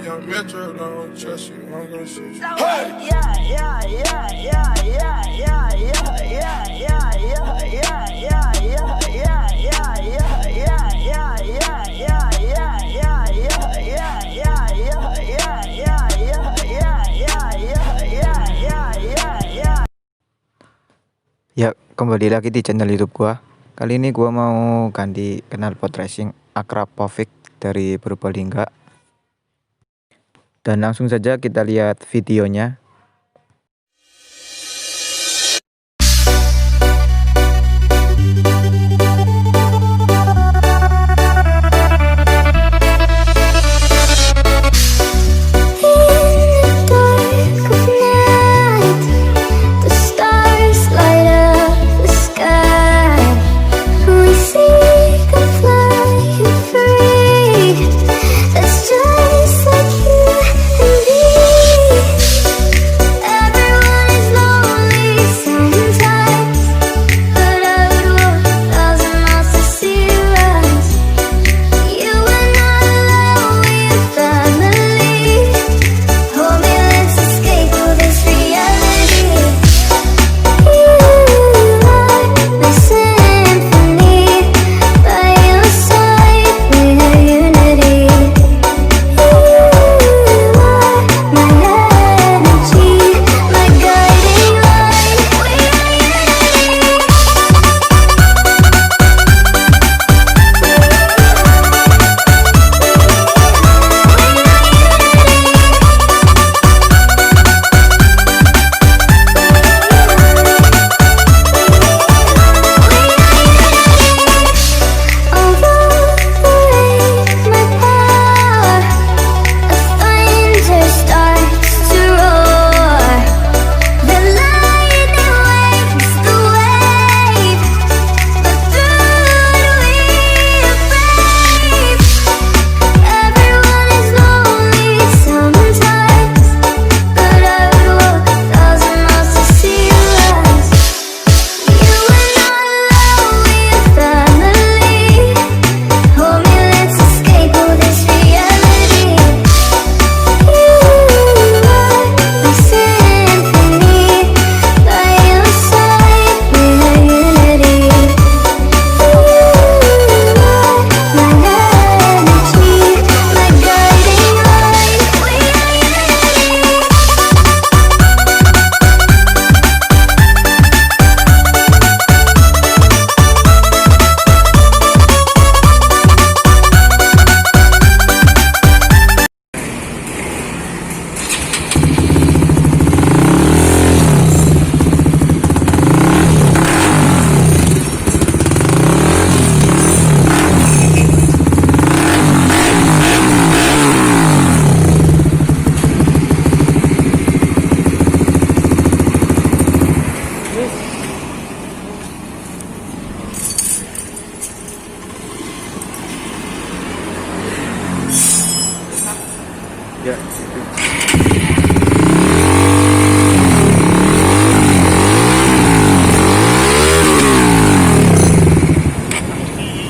Ya, kembali lagi di channel YouTube gua. Kali ini gua mau ganti knalpot racing akrapovic dari Purbalingga. Dan langsung saja kita lihat videonya.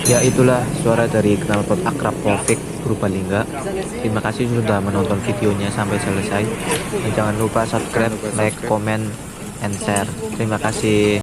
Ya, itulah suara dari knalpot akrapovic Purbalingga. Terima kasih sudah menonton videonya sampai selesai. Dan jangan lupa subscribe, like, comment, and share. Terima kasih.